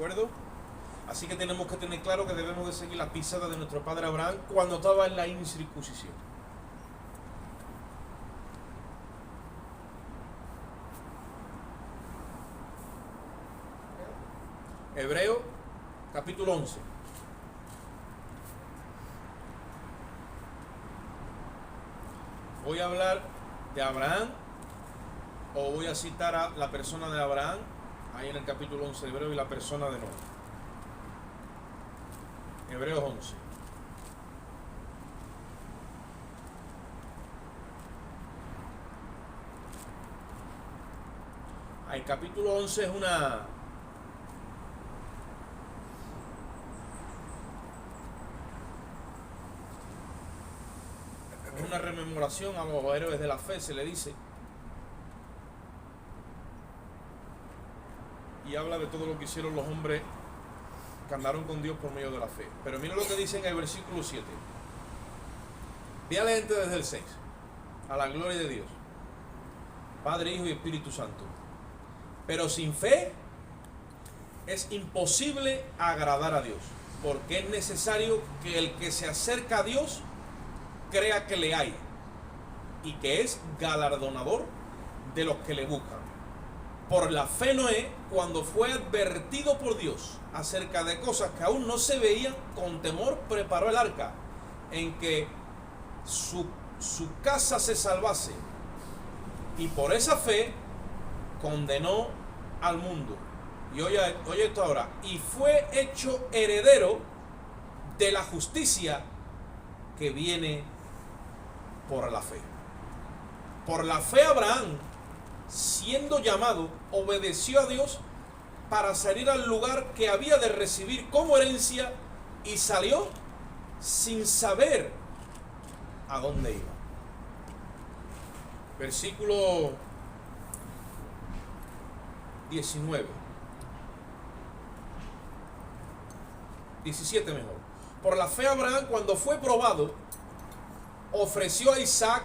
acuerdo? Así que tenemos que tener claro que debemos de seguir las pisadas de nuestro padre Abraham cuando estaba en la incircuncisión. Hebreos capítulo 11. Voy a hablar de Abraham, o voy a citar a la persona de Abraham, ahí en el capítulo 11 de Hebreos, y la persona de Noé. Hebreos 11. El capítulo 11 es una rememoración a los héroes de la fe, se le dice, y habla de todo lo que hicieron los hombres que andaron con Dios por medio de la fe. Pero mira lo que dice en el versículo 7. Voy a leerte desde el 6. A la gloria de Dios, Padre, Hijo y Espíritu Santo. Pero sin fe es imposible agradar a Dios, porque es necesario que el que se acerca a Dios crea que le hay y que es galardonador de los que le buscan. Por la fe Noé, cuando fue advertido por Dios acerca de cosas que aún no se veían, con temor preparó el arca en que su casa se salvase, y por esa fe condenó al mundo. Y oye esto ahora, y fue hecho heredero de la justicia que viene por la fe. Por la fe Abraham, siendo llamado, obedeció a Dios para salir al lugar que había de recibir como herencia, y salió sin saber a dónde iba. Versículo 19. 17 mejor. Por la fe Abraham, cuando fue probado, ofreció a Isaac,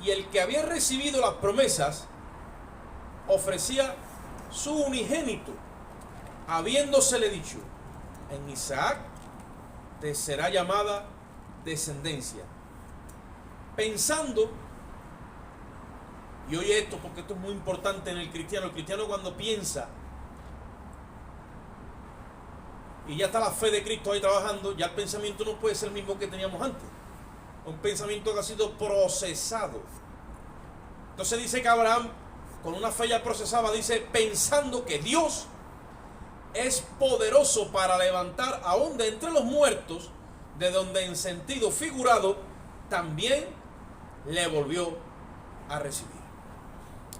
y el que había recibido las promesas ofrecía su unigénito, habiéndosele dicho: en Isaac te será llamada descendencia. Pensando, y oye esto porque esto es muy importante en el cristiano cuando piensa y ya está la fe de Cristo ahí trabajando, ya el pensamiento no puede ser el mismo que teníamos antes. Un pensamiento que ha sido procesado. Entonces dice que Abraham, con una fe ya procesada, dice, pensando que Dios es poderoso para levantar aún de entre los muertos, de donde en sentido figurado también le volvió a recibir.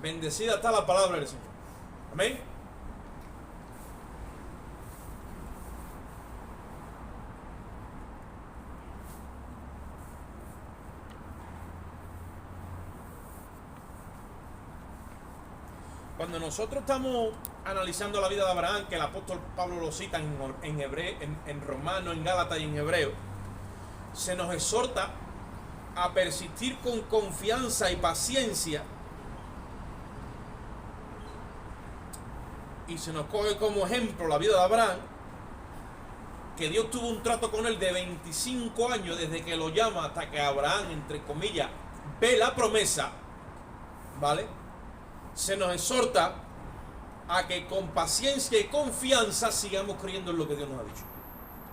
Bendecida está la palabra del Señor. Amén. Cuando nosotros estamos analizando la vida de Abraham, que el apóstol Pablo lo cita en Romano, en Gálatas y en Hebreo, se nos exhorta a persistir con confianza y paciencia, y se nos coge como ejemplo la vida de Abraham, que Dios tuvo un trato con él de 25 años, desde que lo llama hasta que Abraham, entre comillas, ve la promesa, ¿vale? Se nos exhorta a que con paciencia y confianza sigamos creyendo en lo que Dios nos ha dicho,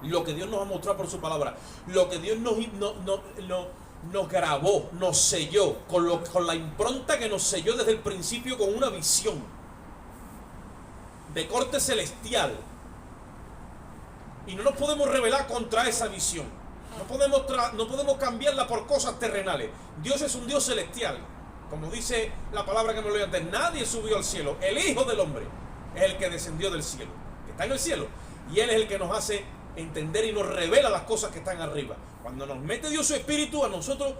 lo que Dios nos ha mostrado por su palabra, lo que Dios nos grabó, nos selló, con la impronta que nos selló desde el principio, con una visión de corte celestial, y no nos podemos rebelar contra esa visión. No podemos cambiarla por cosas terrenales. Dios es un Dios celestial. Como dice la palabra que me leí antes, nadie subió al cielo. El Hijo del Hombre es el que descendió del cielo, que está en el cielo. Y Él es el que nos hace entender y nos revela las cosas que están arriba. Cuando nos mete Dios su Espíritu, a nosotros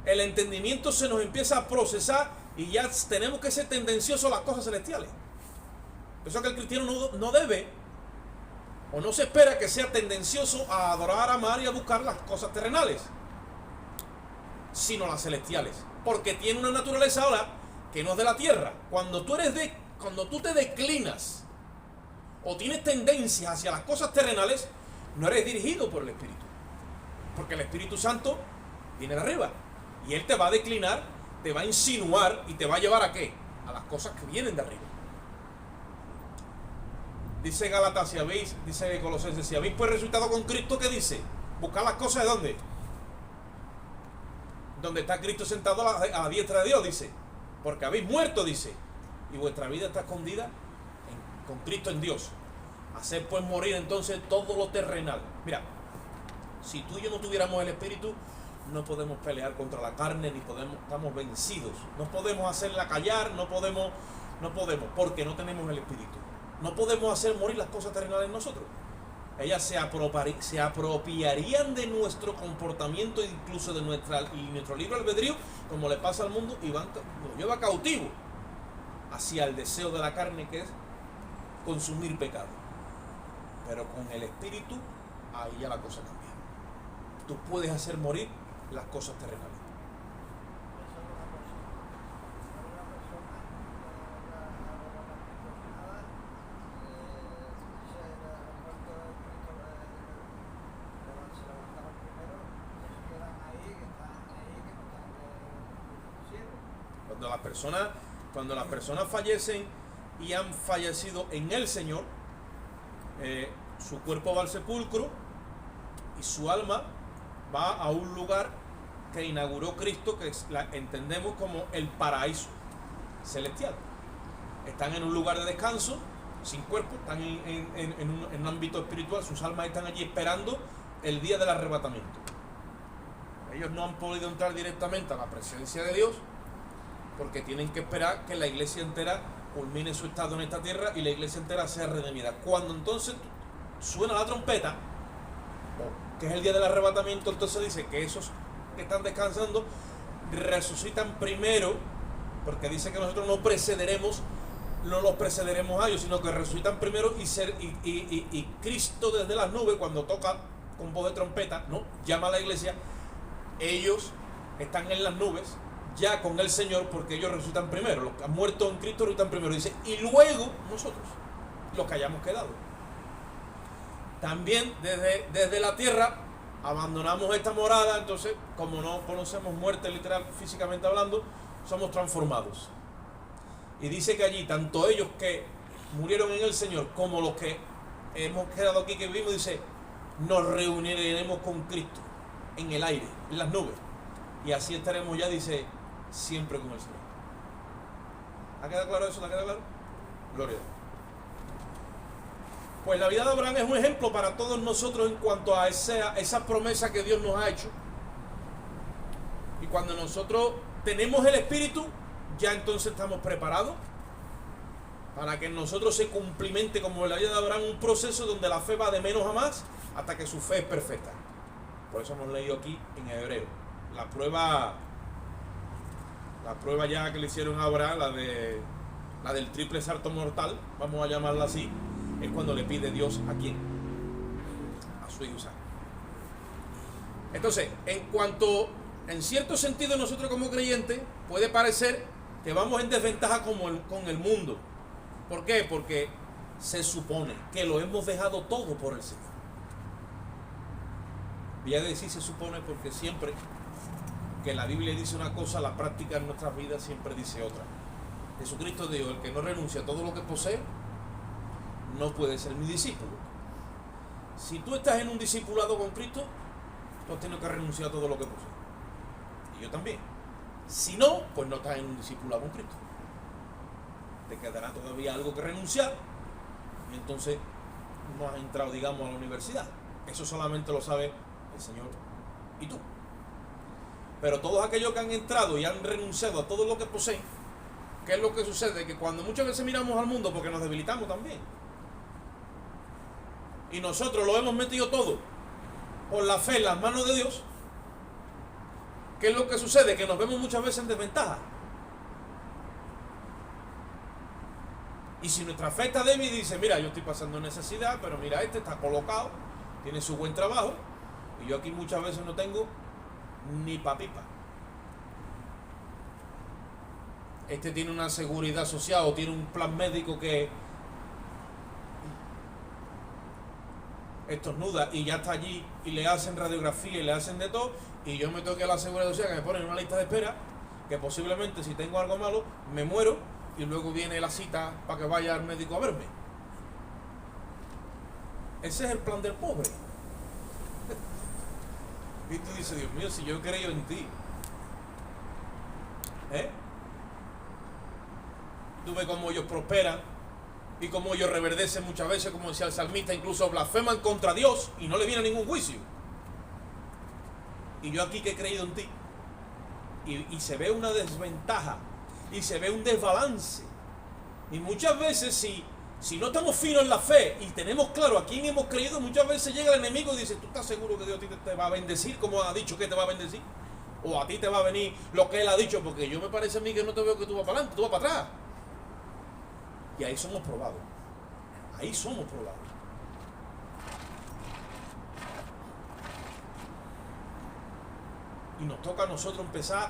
el entendimiento se nos empieza a procesar y ya tenemos que ser tendenciosos a las cosas celestiales. Por eso que el cristiano no debe, o no se espera que sea tendencioso a adorar, amar y a buscar las cosas terrenales, sino las celestiales. Porque tiene una naturaleza ahora que no es de la tierra. Cuando tú te declinas o tienes tendencias hacia las cosas terrenales, no eres dirigido por el Espíritu. Porque el Espíritu Santo viene de arriba. Y Él te va a declinar, te va a insinuar y te va a llevar ¿a qué? A las cosas que vienen de arriba. Dice Gálatas, si habéis, dice Colosenses, si habéis pues resucitado con Cristo, ¿qué dice? Buscar las cosas de ¿dónde? Donde está Cristo sentado a la diestra de Dios, dice. Porque habéis muerto, dice. Y vuestra vida está escondida con Cristo en Dios. Hacer pues morir entonces todo lo terrenal. Mira, si tú y yo no tuviéramos el Espíritu, no podemos pelear contra la carne, ni estamos vencidos. No podemos hacerla callar, no podemos, porque no tenemos el Espíritu. No podemos hacer morir las cosas terrenales en nosotros. Ellas se apropiarían de nuestro comportamiento, incluso de nuestro libre albedrío, como le pasa al mundo, y nos lleva cautivo hacia el deseo de la carne, que es consumir pecado. Pero con el Espíritu, ahí ya la cosa cambia. Tú puedes hacer morir las cosas terrenales. Cuando las personas fallecen y han fallecido en el Señor, su cuerpo va al sepulcro y su alma va a un lugar que inauguró Cristo, que entendemos como el paraíso celestial. Están en un lugar de descanso, sin cuerpo, están en un ámbito espiritual, sus almas están allí esperando el día del arrebatamiento. Ellos no han podido entrar directamente a la presencia de Dios, porque tienen que esperar que la iglesia entera culmine su estado en esta tierra y la iglesia entera sea redimida. Cuando entonces suena la trompeta, que es el día del arrebatamiento, entonces dice que esos que están descansando resucitan primero, porque dice que nosotros no los precederemos a ellos, sino que resucitan primero y Cristo desde las nubes, cuando toca con voz de trompeta, ¿no?, llama a la iglesia. Ellos están en las nubes ya con el Señor, porque ellos resucitan primero. Los que han muerto en Cristo resucitan primero, dice, y luego nosotros, los que hayamos quedado. También desde la tierra abandonamos esta morada, entonces como no conocemos muerte literal, físicamente hablando, somos transformados. Y dice que allí tanto ellos que murieron en el Señor como los que hemos quedado aquí, que vivimos, dice, nos reuniremos con Cristo en el aire, en las nubes, y así estaremos ya, dice, siempre con el Señor. ¿Ha quedado claro eso? ¿Ha quedado claro? Gloria a Dios. Pues la vida de Abraham es un ejemplo para todos nosotros en cuanto a esa promesa que Dios nos ha hecho. Y cuando nosotros tenemos el Espíritu, ya entonces estamos preparados para que en nosotros se cumplimente, como en la vida de Abraham, un proceso donde la fe va de menos a más hasta que su fe es perfecta. Por eso hemos leído aquí en Hebreo. La prueba ya que le hicieron a Abraham, la del triple salto mortal, vamos a llamarla así, es cuando le pide Dios ¿a quién? A su hijo Isaac. Entonces, en cierto sentido, nosotros como creyentes, puede parecer que vamos en desventaja con el mundo. ¿Por qué? Porque se supone que lo hemos dejado todo por el Señor. Voy a decir se supone porque siempre que la Biblia dice una cosa, la práctica en nuestras vidas siempre dice otra. Jesucristo dijo, el que no renuncia a todo lo que posee, no puede ser mi discípulo. Si tú estás en un discipulado con Cristo, tú has tenido que renunciar a todo lo que posees. Y yo también. Si no, pues no estás en un discipulado con Cristo. Te quedará todavía algo que renunciar, y entonces no has entrado, digamos, a la universidad. Eso solamente lo sabe el Señor y tú. Pero todos aquellos que han entrado y han renunciado a todo lo que poseen, ¿qué es lo que sucede? Que cuando muchas veces miramos al mundo, porque nos debilitamos también, y nosotros lo hemos metido todo por la fe en las manos de Dios, ¿qué es lo que sucede? Que nos vemos muchas veces en desventaja. Y si nuestra fe está débil y dice, mira, yo estoy pasando necesidad, pero mira, este está colocado, tiene su buen trabajo, y yo aquí muchas veces no tengo ni papipa. Este tiene una seguridad social o tiene un plan médico que estornuda y ya está allí y le hacen radiografía y le hacen de todo, y yo me tengo que ir a la seguridad social que me ponen en una lista de espera, que posiblemente si tengo algo malo me muero y luego viene la cita para que vaya al médico a verme. Ese es el plan del pobre. Y tú dices, Dios mío, si yo he creído en ti, tú ves cómo ellos prosperan y cómo ellos reverdecen muchas veces, como decía el salmista, incluso blasfeman contra Dios y no le viene ningún juicio. Y yo aquí que he creído en ti, y se ve una desventaja y se ve un desbalance, y muchas veces si no estamos finos en la fe y tenemos claro a quién hemos creído, muchas veces llega el enemigo y dice, ¿tú estás seguro que Dios te va a bendecir como ha dicho que te va a bendecir? ¿O a ti te va a venir lo que Él ha dicho? Porque yo me parece a mí que no te veo que tú vas para adelante, tú vas para atrás. Y ahí somos probados. Ahí somos probados. Y nos toca a nosotros empezar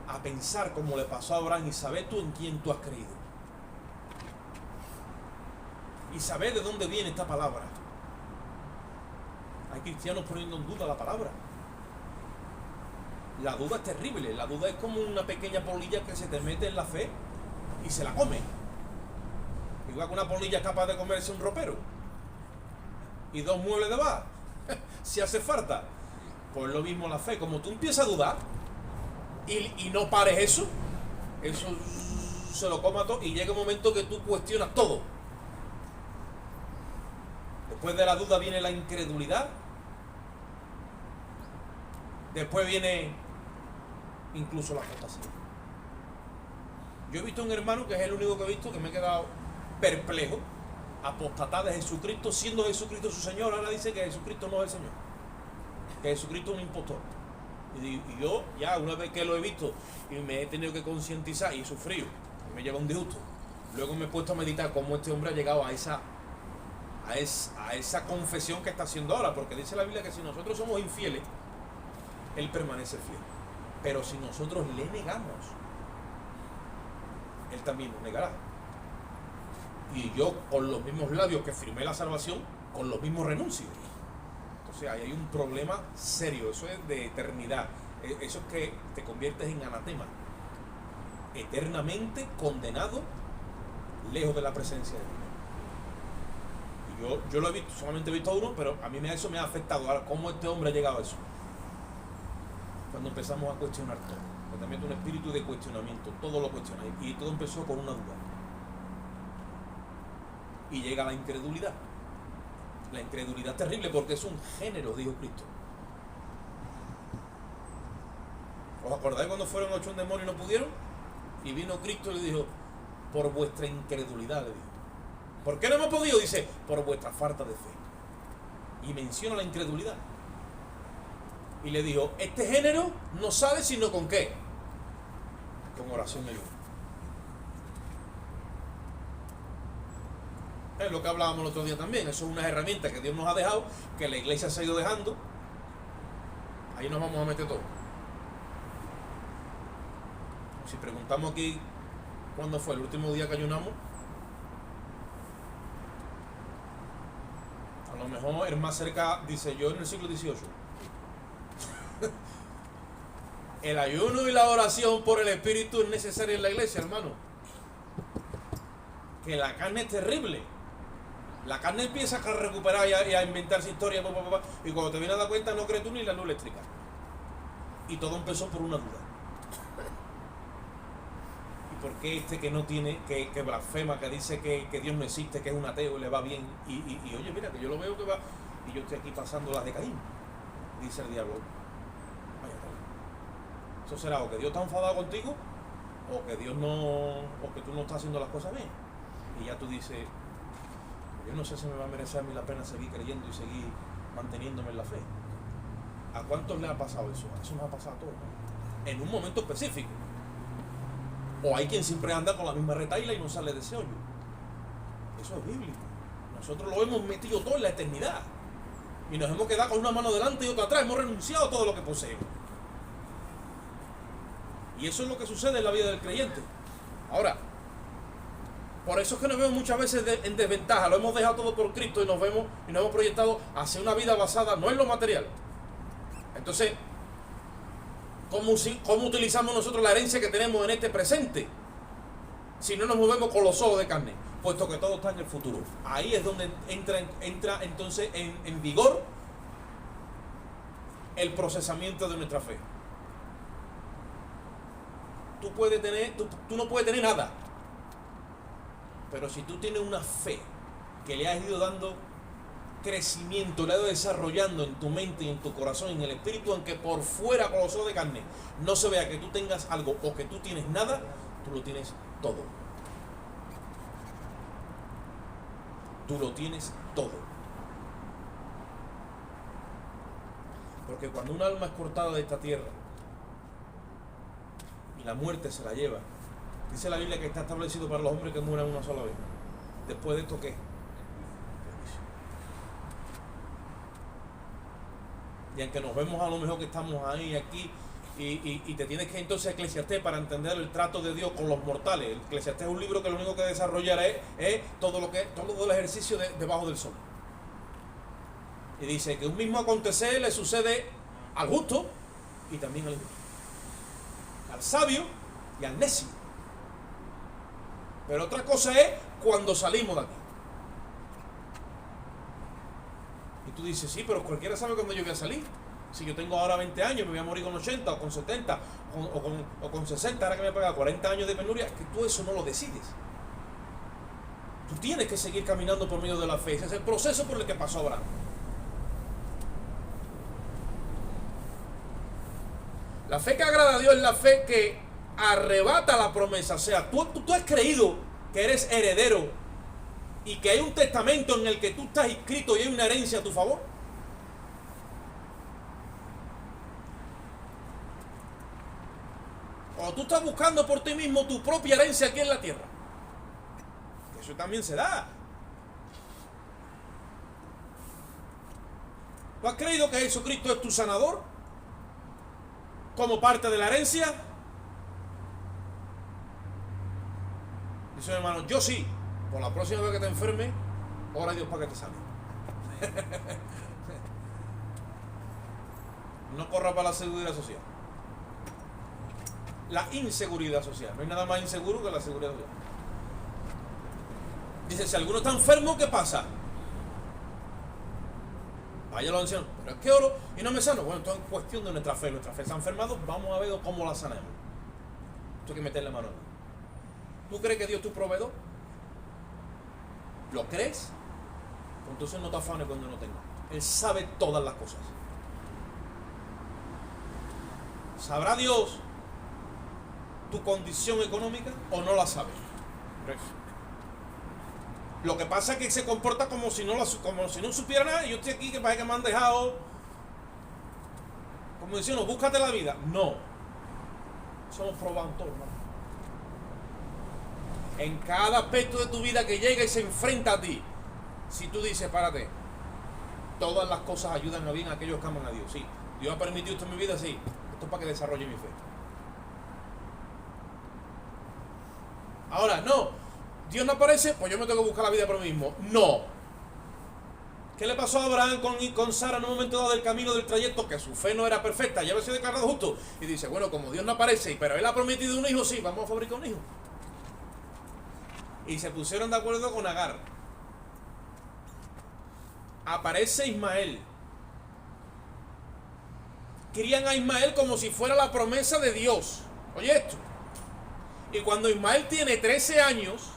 a pensar como le pasó a Abraham y saber tú en quién tú has creído. Y saber de dónde viene esta palabra. Hay cristianos poniendo en duda la palabra. La duda es terrible. La duda es como una pequeña polilla que se te mete en la fe y se la come. Igual que una polilla es capaz de comerse un ropero y 2 muebles de bar, si hace falta. Pues lo mismo la fe. Como tú empiezas a dudar y no pares eso se lo coma todo y llega un momento que tú cuestionas todo. Después de la duda viene la incredulidad. Después viene incluso la apostasía. Yo he visto un hermano, que es el único que he visto, que me he quedado perplejo, apostatar de Jesucristo, siendo Jesucristo su Señor. Ahora dice que Jesucristo no es el Señor, que Jesucristo es un impostor. Y yo ya una vez que lo he visto y me he tenido que concientizar y he sufrido, me lleva un disgusto. Luego me he puesto a meditar cómo este hombre ha llegado a esa confesión que está haciendo ahora, porque dice la Biblia que si nosotros somos infieles, Él permanece fiel. Pero si nosotros le negamos, Él también nos negará. Y yo con los mismos labios que firmé la salvación, con los mismos renuncio. Entonces ahí hay un problema serio. Eso es de eternidad. Eso es que te conviertes en anatema, eternamente condenado, lejos de la presencia de Dios. Y yo lo he visto, solamente he visto a uno, pero a mí eso me ha afectado. Ahora, ¿cómo este hombre ha llegado a eso? Cuando empezamos a cuestionar todo, cuando también un espíritu de cuestionamiento, todo lo cuestionáis, y todo empezó con una duda. Y llega la incredulidad. La incredulidad es terrible porque es un género, dijo Cristo. ¿Os acordáis cuando fueron 8 demonios y no pudieron? Y vino Cristo y le dijo, por vuestra incredulidad, le dijo. ¿Por qué no hemos podido? Dice, por vuestra falta de fe. Y menciona la incredulidad. Y le dijo, este género no sale sino con ¿qué? Con oración y ayuno. Es lo que hablábamos el otro día también. Eso es una herramienta que Dios nos ha dejado, que la iglesia se ha ido dejando. Ahí nos vamos a meter todo. Si preguntamos aquí cuándo fue el último día que ayunamos, a lo mejor el más cerca dice yo en el siglo XVIII. El ayuno y la oración por el Espíritu es necesaria en la iglesia, hermano. Que la carne es terrible. La carne empieza a recuperar y a inventarse historias, y cuando te vienes a dar cuenta no crees tú ni la luz eléctrica. Y todo empezó por una duda. ¿Y por qué este que no tiene, que blasfema, que dice que Dios no existe, que es un ateo y le va bien? Y oye, mira, que yo lo veo que va, y yo estoy aquí pasando las de Caín. Dice el diablo, vaya tal. Eso será o que Dios está enfadado contigo, o que Dios no, o que tú no estás haciendo las cosas bien. Y ya tú dices, yo no sé si me va a merecer a mí la pena seguir creyendo y seguir manteniéndome en la fe. ¿A cuántos les ha pasado eso? Eso nos ha pasado a todos, ¿no? En un momento específico. O hay quien siempre anda con la misma retahíla y no sale de ese hoyo. Eso es bíblico. Nosotros lo hemos metido todo en la eternidad. Y nos hemos quedado con una mano delante y otra atrás. Hemos renunciado a todo lo que poseemos. Y eso es lo que sucede en la vida del creyente. Ahora, Por eso es que nos vemos muchas veces en desventaja. Lo hemos dejado todo por Cristo y nos hemos proyectado hacia una vida basada no en lo material. Entonces, ¿cómo utilizamos nosotros la herencia que tenemos en este presente? Si no nos movemos con los ojos de carne, puesto que todo está en el futuro. Ahí es donde entra entonces en vigor el procesamiento de nuestra fe. Tú no puedes tener nada, pero si tú tienes una fe que le has ido dando crecimiento, le has ido desarrollando en tu mente y en tu corazón, en el espíritu, aunque por fuera con los ojos de carne no se vea que tú tengas algo o que tú tienes nada, tú lo tienes todo. Tú lo tienes todo. Porque cuando un alma es cortada de esta tierra y la muerte se la lleva, dice la Biblia que está establecido para los hombres que mueran una sola vez. Después de esto, ¿qué? Y aunque nos vemos a lo mejor que estamos ahí, aquí, y te tienes que entonces Eclesiastés para entender el trato de Dios con los mortales. El Eclesiastés es un libro que lo único que desarrollará es todo el ejercicio debajo del sol. Y dice que un mismo acontecer le sucede al justo y también al injusto, al sabio y al necio. Pero otra cosa es cuando salimos de aquí. Y tú dices, sí, pero cualquiera sabe cuándo yo voy a salir. Si yo tengo ahora 20 años, me voy a morir con 80 o con 70 o con 60, ahora que me he pagado 40 años de penuria, que tú eso no lo decides. Tú tienes que seguir caminando por medio de la fe. Ese es el proceso por el que pasó Abraham. La fe que agrada a Dios es la fe que arrebata la promesa. O sea, tú has creído que eres heredero y que hay un testamento en el que tú estás inscrito y hay una herencia a tu favor. O tú estás buscando por ti mismo tu propia herencia aquí en la tierra. Eso también se da. ¿Tú has creído que Jesucristo es tu sanador? Como parte de la herencia. Dice mi hermano, yo sí. Por la próxima vez que te enfermes, ora a Dios para que te sane. No corra para la seguridad social. La inseguridad social. No hay nada más inseguro que la seguridad social. Dice, si alguno está enfermo, ¿qué pasa? Vaya los ancianos, pero es que oro y no me sano. Bueno, esto es cuestión de nuestra fe. Nuestra fe se ha enfermado, vamos a ver cómo la sanamos. Esto hay que meterle mano. ¿Tú crees que Dios es tu proveedor? ¿Lo crees? Entonces no te afanes cuando no tengas. Él sabe todas las cosas. ¿Sabrá Dios tu condición económica o no la sabe? Lo que pasa es que se comporta como si no supiera nada. Y yo estoy aquí que parece que me han dejado, como diciendo, búscate la vida. No. Somos probados todos, hermano. En cada aspecto de tu vida que llega y se enfrenta a ti, si tú dices, párate, todas las cosas ayudan a bien a aquellos que aman a Dios. Sí, Dios ha permitido esto en mi vida, sí. Esto es para que desarrolle mi fe. Ahora, no, Dios no aparece, pues yo me tengo que buscar la vida por mí mismo. No. ¿Qué le pasó a Abraham con Sara en un momento dado del camino, del trayecto? Que su fe no era perfecta, ya había sido declarado justo. Y dice, bueno, como Dios no aparece, pero Él ha prometido un hijo, sí, vamos a fabricar un hijo. Y se pusieron de acuerdo con Agar. Aparece Ismael. Crían a Ismael como si fuera la promesa de Dios. Oye esto. Y cuando Ismael tiene 13 años,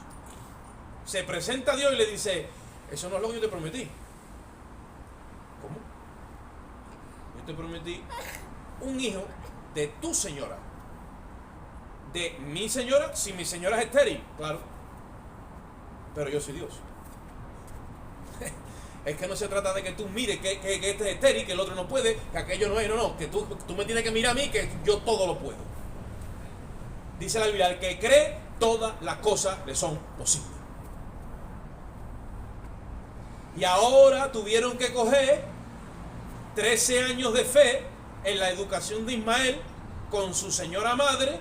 se presenta a Dios y le dice, eso no es lo que yo te prometí. ¿Cómo? Yo te prometí un hijo de tu señora. De mi señora, si mi señora es estéril, claro. Pero yo soy Dios. Es que no se trata de que tú mires que este es estéril, que el otro no puede, que aquello no es, no, que tú me tienes que mirar a mí, que yo todo lo puedo. Dice la Biblia, al que cree, todas las cosas le son posibles. Y ahora tuvieron que coger 13 años de fe en la educación de Ismael con su señora madre,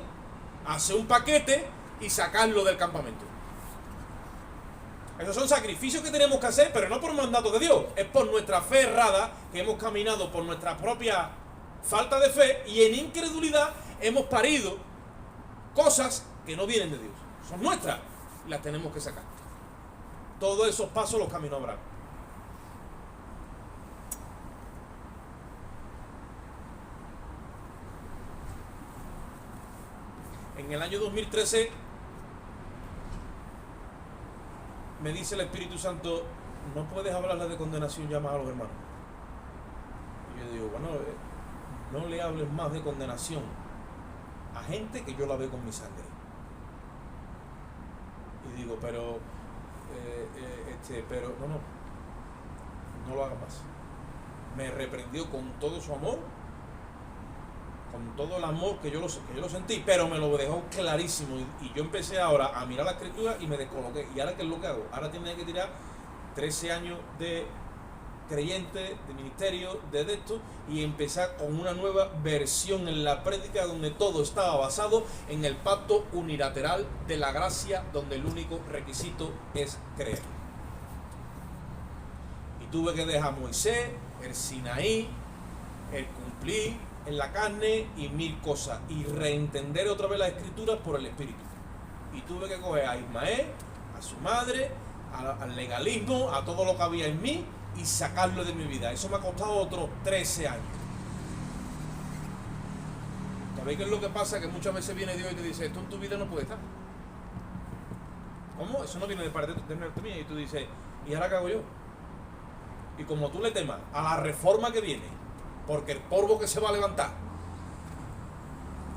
hacer un paquete y sacarlo del campamento. Esos son sacrificios que tenemos que hacer, pero no por mandato de Dios. Es por nuestra fe errada, que hemos caminado por nuestra propia falta de fe y en incredulidad hemos parido cosas que no vienen de Dios. Son nuestras y las tenemos que sacar. Todos esos pasos los caminó Abraham. En el año 2013 me dice el Espíritu Santo, no puedes hablarle de condenación ya más a los hermanos. Y yo digo, bueno, no le hables más de condenación a gente que yo la veo con mi sangre. Y digo, pero no lo hagas más. Me reprendió con todo su amor, con todo el amor que yo lo sentí, pero me lo dejó clarísimo. Y yo empecé ahora a mirar la escritura y me descoloqué. ¿Y ahora qué es lo que hago? Ahora tenía que tirar 13 años de creyente, de ministerio, de esto, y empezar con una nueva versión en la prédica donde todo estaba basado en el pacto unilateral de la gracia, donde el único requisito es creer. Y tuve que dejar a Moisés, el Sinaí, el cumplir en la carne y mil cosas, y reentender otra vez las escrituras por el Espíritu. Y tuve que coger a Ismael, a su madre, al legalismo, a todo lo que había en mí, y sacarlo de mi vida. Eso me ha costado otros 13 años. ¿Sabéis qué es lo que pasa? Que muchas veces viene Dios y te dice, esto en tu vida no puede estar. ¿Cómo? Eso no viene de parte mía. Y tú dices, ¿y ahora qué hago yo? Y como tú le temas a la reforma que viene, porque el polvo que se va a levantar,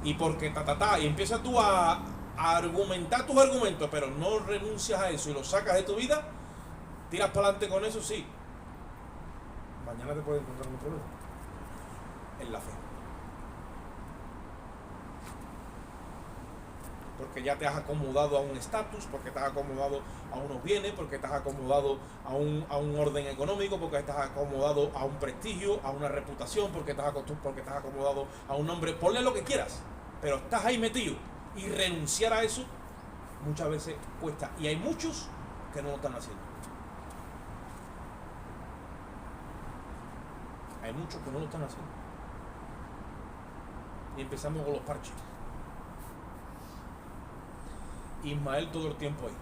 y porque y empiezas tú a argumentar tus argumentos, pero no renuncias a eso y lo sacas de tu vida, tiras para adelante con eso, sí. Mañana te puede encontrar un problema en la fe, porque ya te has acomodado a un estatus, porque te has acomodado a unos bienes, porque te has acomodado a un orden económico, porque te has acomodado a un prestigio, a una reputación, porque te has acomodado a un nombre. Ponle lo que quieras, pero estás ahí metido, y renunciar a eso muchas veces cuesta, y hay muchos que no lo están haciendo. Hay muchos que no lo están haciendo. Y empezamos con los parches. Ismael todo el tiempo ahí.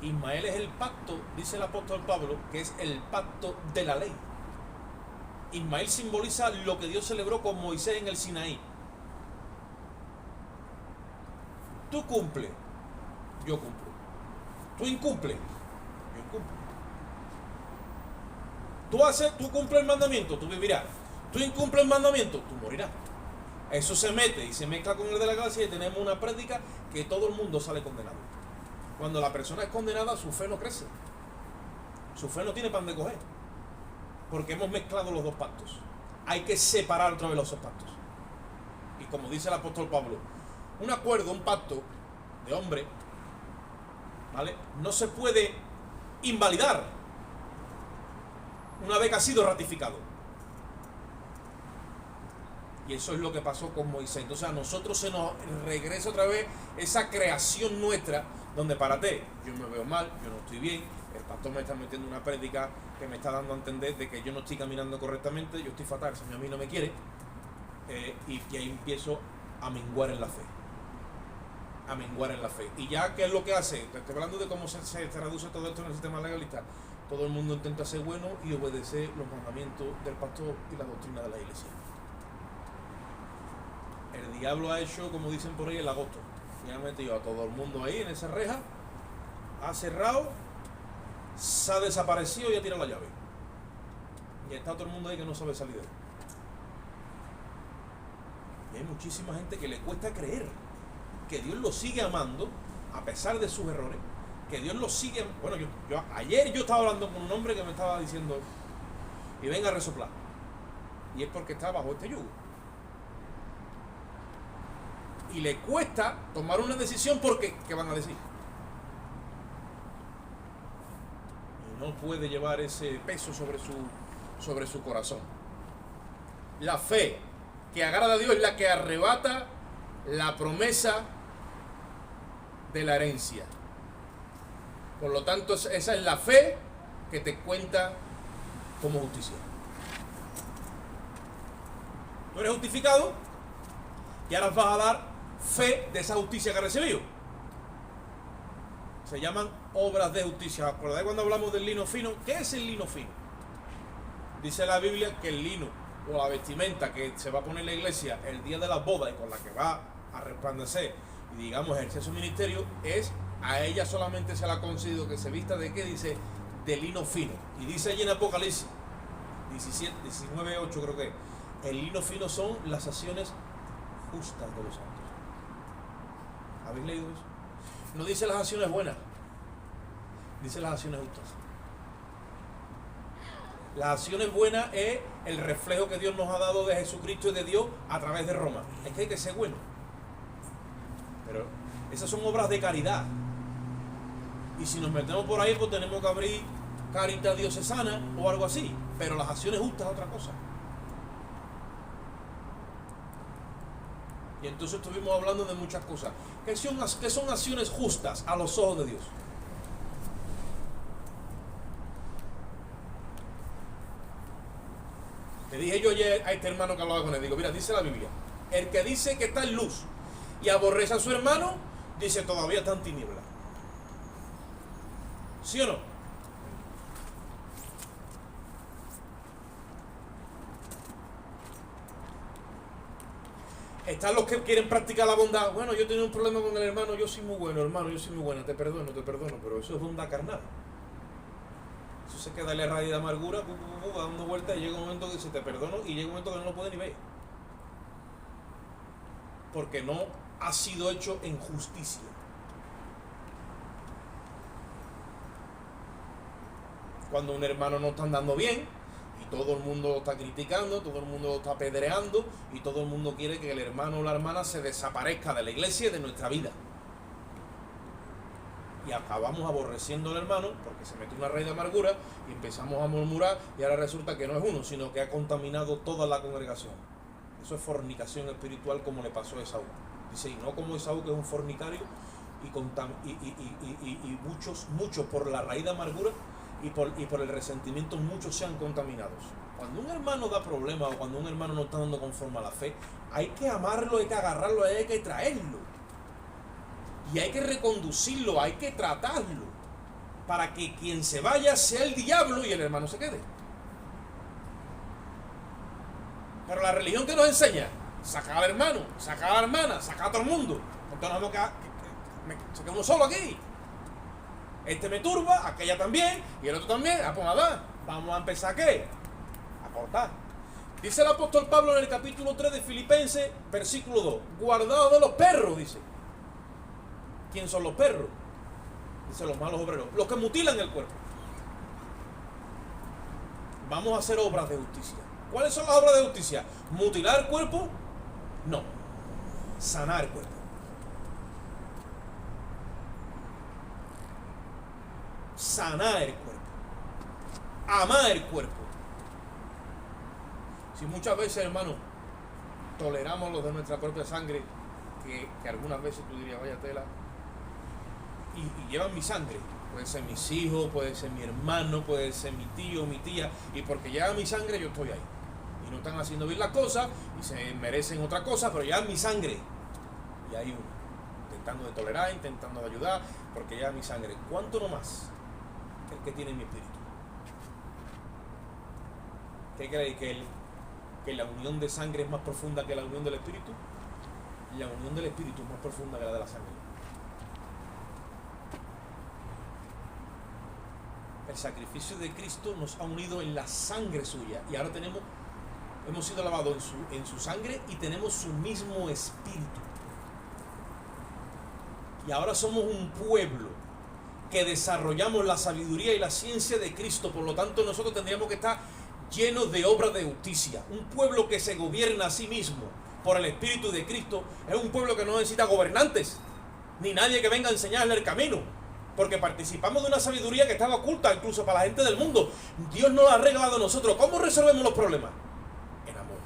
Ismael es el pacto, dice el apóstol Pablo, que es el pacto de la ley. Ismael simboliza lo que Dios celebró con Moisés en el Sinaí. Tú cumples, yo cumplo. Tú incumples, yo incumplo. Tú cumples el mandamiento, tú vivirás. Tú incumples el mandamiento, tú morirás. Eso se mete y se mezcla con el de la gracia y tenemos una práctica que todo el mundo sale condenado. Cuando la persona es condenada, su fe no crece. Su fe no tiene pan de coger. Porque hemos mezclado los dos pactos. Hay que separar otra vez los dos pactos. Y como dice el apóstol Pablo, un acuerdo, un pacto de hombre, ¿vale?, no se puede invalidar una vez que ha sido ratificado. Y eso es lo que pasó con Moisés. Entonces a nosotros se nos regresa otra vez esa creación nuestra, donde párate, yo me veo mal, yo no estoy bien, el pastor me está metiendo una prédica que me está dando a entender de que yo no estoy caminando correctamente, yo estoy fatal, el Señor a mí no me quiere, y ahí empiezo a menguar en la fe. A menguar en la fe. Y ya, ¿qué es lo que hace? Estoy hablando de cómo se traduce todo esto en el sistema legalista. Todo el mundo intenta ser bueno y obedecer los mandamientos del pastor y la doctrina de la iglesia. El diablo ha hecho, como dicen por ahí, el agosto. Y ha metido a todo el mundo ahí en esa reja, ha cerrado, se ha desaparecido y ha tirado la llave. Y está todo el mundo ahí que no sabe salir de él. Y hay muchísima gente que le cuesta creer que Dios lo sigue amando a pesar de sus errores, que Dios lo sigue. Bueno, ayer yo estaba hablando con un hombre que me estaba diciendo, y venga a resoplar, y es porque está bajo este yugo y le cuesta tomar una decisión porque ¿qué van a decir? Y no puede llevar ese peso sobre su corazón. La fe que agrada a Dios es la que arrebata la promesa de la herencia. Por lo tanto, esa es la fe que te cuenta como justicia. Tú eres justificado y ahora vas a dar fe de esa justicia que has recibido. Se llaman obras de justicia. ¿Acordáis cuando hablamos del lino fino? ¿Qué es el lino fino? Dice la Biblia que el lino o la vestimenta que se va a poner en la iglesia el día de la boda y con la que va a resplandecer y digamos ejercer su ministerio, es a ella solamente se le ha concedido que se vista de qué, dice, de lino fino. Y dice allí en Apocalipsis 19:8 creo que el lino fino son las acciones justas de los santos. ¿Habéis leído eso? No dice las acciones buenas, dice las acciones justas. Las acciones buenas es el reflejo que Dios nos ha dado de Jesucristo y de Dios a través de Roma. Es que hay que ser bueno. Pero esas son obras de caridad. Y si nos metemos por ahí, pues tenemos que abrir Caritas Diocesana o algo así. Pero las acciones justas es otra cosa. Y entonces estuvimos hablando de muchas cosas. ¿Qué son acciones justas a los ojos de Dios? Le dije yo ayer a este hermano que hablaba con él, digo, mira, dice la Biblia, el que dice que está en luz y aborrece a su hermano, dice todavía está en tiniebla. ¿Sí o no? Están los que quieren practicar la bondad. Bueno, yo tengo un problema con el hermano, yo soy muy bueno, hermano, yo soy muy buena, te perdono, pero eso es bondad carnal. Eso se queda en la raíz de amargura, va dando vueltas y llega un momento que dice te perdono y llega un momento que no lo puede ni ver. Porque no ha sido hecho en justicia. Cuando un hermano no está andando bien y todo el mundo lo está criticando, todo el mundo lo está apedreando y todo el mundo quiere que el hermano o la hermana se desaparezca de la iglesia y de nuestra vida. Y acabamos aborreciendo al hermano porque se mete una raíz de amargura y empezamos a murmurar y ahora resulta que no es uno, sino que ha contaminado toda la congregación. Eso es fornicación espiritual como le pasó a Esaú. Dice, y no como Esaú, que es un fornicario y muchos por la raíz de amargura y por el resentimiento, muchos sean contaminados. Cuando un hermano da problemas o cuando un hermano no está dando conforme a la fe, hay que amarlo, hay que agarrarlo, hay que traerlo. Y hay que reconducirlo, hay que tratarlo, para que quien se vaya sea el diablo y el hermano se quede. Pero la religión que nos enseña, sacar al hermano, sacar a la hermana, sacar a todo el mundo. Entonces nos vamos a quedar uno solo aquí. Este me turba, aquella también, y el otro también. Pues nada, vamos a empezar ¿qué? A cortar. Dice el apóstol Pablo en el capítulo 3 de Filipenses, versículo 2, guardaos de los perros, dice. ¿Quién son los perros? Dice los malos obreros, los que mutilan el cuerpo. Vamos a hacer obras de justicia. ¿Cuáles son las obras de justicia? ¿Mutilar el cuerpo? No. Sanar el cuerpo. Sanar el cuerpo. Amar el cuerpo. Si muchas veces, hermano, toleramos los de nuestra propia sangre, que algunas veces tú dirías, vaya tela, y llevan mi sangre, puede ser mis hijos, puede ser mi hermano, puede ser mi tío, mi tía, y porque llevan mi sangre yo estoy ahí, y no están haciendo bien las cosas, y se merecen otra cosa, pero llevan mi sangre, y hay uno, intentando de tolerar, intentando de ayudar, porque llevan mi sangre. ¿Cuánto no más que el que tiene mi espíritu? ¿Qué creéis? ¿Que la unión de sangre es más profunda que la unión del espíritu? La unión del espíritu es más profunda que la de la sangre. El sacrificio de Cristo nos ha unido en la sangre suya y ahora hemos sido lavados en su sangre y tenemos su mismo espíritu. Y ahora somos un pueblo que desarrollamos la sabiduría y la ciencia de Cristo. Por lo tanto, nosotros tendríamos que estar llenos de obras de justicia. Un pueblo que se gobierna a sí mismo por el Espíritu de Cristo es un pueblo que no necesita gobernantes ni nadie que venga a enseñarle el camino, porque participamos de una sabiduría que estaba oculta incluso para la gente del mundo. Dios nos la ha regalado a nosotros. ¿Cómo resolvemos los problemas? En amor.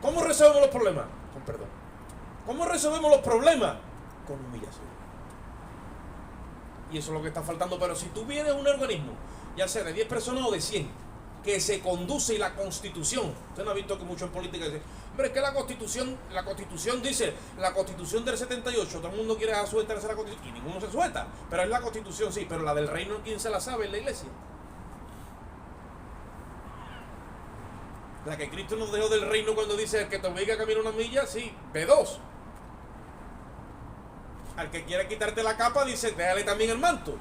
¿Cómo resolvemos los problemas? Con perdón. ¿Cómo resolvemos los problemas? Con humillación. Y eso es lo que está faltando. Pero si tú vienes a un organismo, ya sea de 10 personas o de 100, que se conduce y la Constitución, usted no ha visto que mucho en política dice, hombre, es que la Constitución dice, la Constitución del 78, todo el mundo quiere sujetarse a la Constitución, y ninguno se sujeta, pero es la Constitución, sí, pero la del reino, ¿quién se la sabe? En la iglesia. La que Cristo nos dejó del reino cuando dice, el que te obliga a caminar una milla, sí, B2. Al que quiera quitarte la capa, dice, déjale también el manto.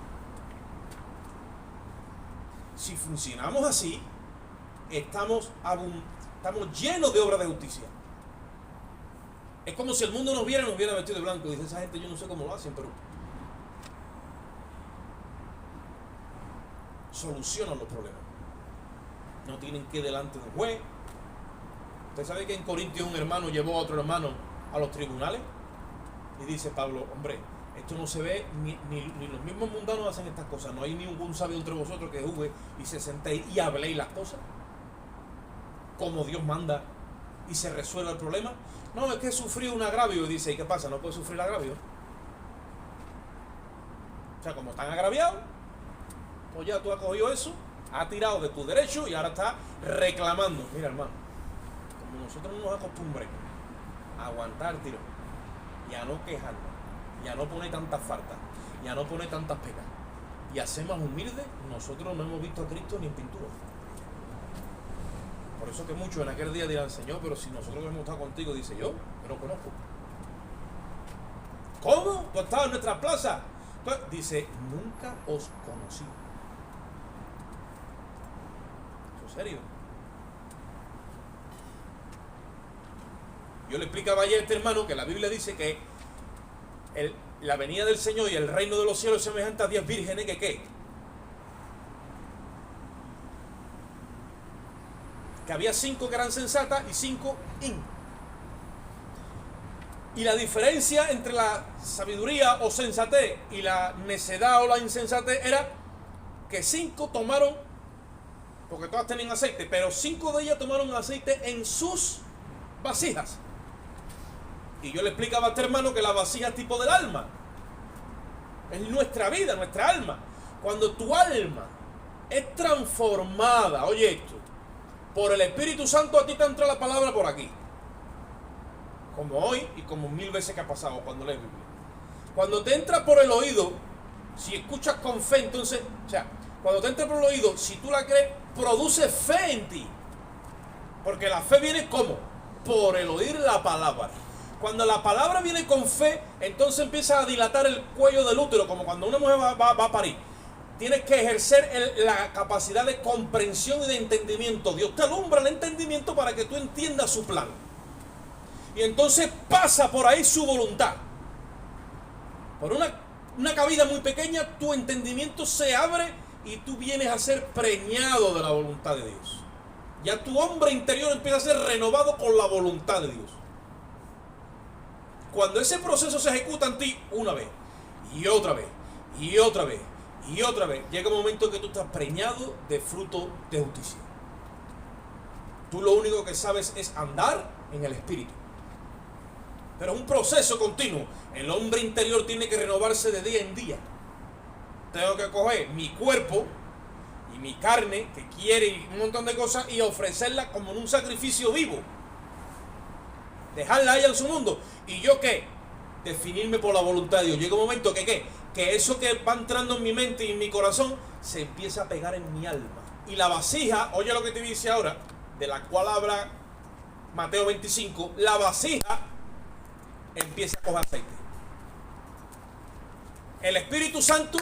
Si funcionamos así, estamos llenos de obras de justicia. Es como si el mundo nos viera vestido de blanco. Dice esa gente, yo no sé cómo lo hacen, pero solucionan los problemas. No tienen que ir delante de un juez. ¿Usted sabe que en Corintios un hermano llevó a otro hermano a los tribunales? Y dice Pablo, hombre, esto no se ve, ni los mismos mundanos hacen estas cosas. No hay ningún sabio entre vosotros que juzgue y se sentéis y habléis las cosas como Dios manda y se resuelva el problema. No, es que sufrió un agravio. Y dice, ¿y qué pasa? ¿No puede sufrir el agravio? O sea, como están agraviados, pues ya tú has cogido eso, has tirado de tu derecho y ahora estás reclamando. Mira, hermano, como nosotros no nos acostumbremos a aguantar tiro y a no quejarnos, y a no poner tantas faltas, y a no poner tantas pegas, y a ser más humildes, nosotros no hemos visto a Cristo ni en pintura. Por eso que muchos en aquel día dirán, Señor, pero si nosotros hemos estado contigo, dice yo no conozco. ¿Cómo? ¿Tú has estado en nuestra plaza? Dice, nunca os conocí. ¿Eso es serio? Yo le explicaba ayer a este hermano que la Biblia dice que la venida del Señor y el reino de los cielos es semejante a 10 vírgenes que ¿qué? Que había 5 que eran sensatas y 5 y la diferencia entre la sabiduría o sensatez y la necedad o la insensatez era que 5 tomaron, porque todas tenían aceite, pero 5 de ellas tomaron aceite en sus vasijas. Y yo le explicaba a este hermano que la vasija es tipo del alma. Es nuestra vida, nuestra alma. Cuando tu alma es transformada, oye esto, por el Espíritu Santo, a ti te entra la palabra por aquí. Como hoy y como 1000 veces que ha pasado cuando lees Biblia. Cuando te entra por el oído, si escuchas con fe, entonces, o sea, cuando te entra por el oído, si tú la crees, produce fe en ti. Porque la fe viene ¿cómo? Por el oír la palabra. Cuando la palabra viene con fe, entonces empieza a dilatar el cuello del útero, como cuando una mujer va a parir. Tienes que ejercer la capacidad de comprensión y de entendimiento. Dios te alumbra el entendimiento para que tú entiendas su plan. Y entonces pasa por ahí su voluntad. Por una cabida muy pequeña, tu entendimiento se abre y tú vienes a ser preñado de la voluntad de Dios. Ya tu hombre interior empieza a ser renovado con la voluntad de Dios. Cuando ese proceso se ejecuta en ti una vez, y otra vez, y otra vez, y otra vez, llega un momento en que tú estás preñado de fruto de justicia. Tú lo único que sabes es andar en el Espíritu. Pero es un proceso continuo. El hombre interior tiene que renovarse de día en día. Tengo que coger mi cuerpo y mi carne, que quiere un montón de cosas, y ofrecerla como en un sacrificio vivo. Dejarla allá en su mundo. ¿Y yo qué? Definirme por la voluntad de Dios. Llega un momento que ¿qué? Que eso que va entrando en mi mente y en mi corazón se empieza a pegar en mi alma. Y la vasija, oye lo que te dice ahora, de la cual habla Mateo 25, la vasija empieza a coger aceite. El Espíritu Santo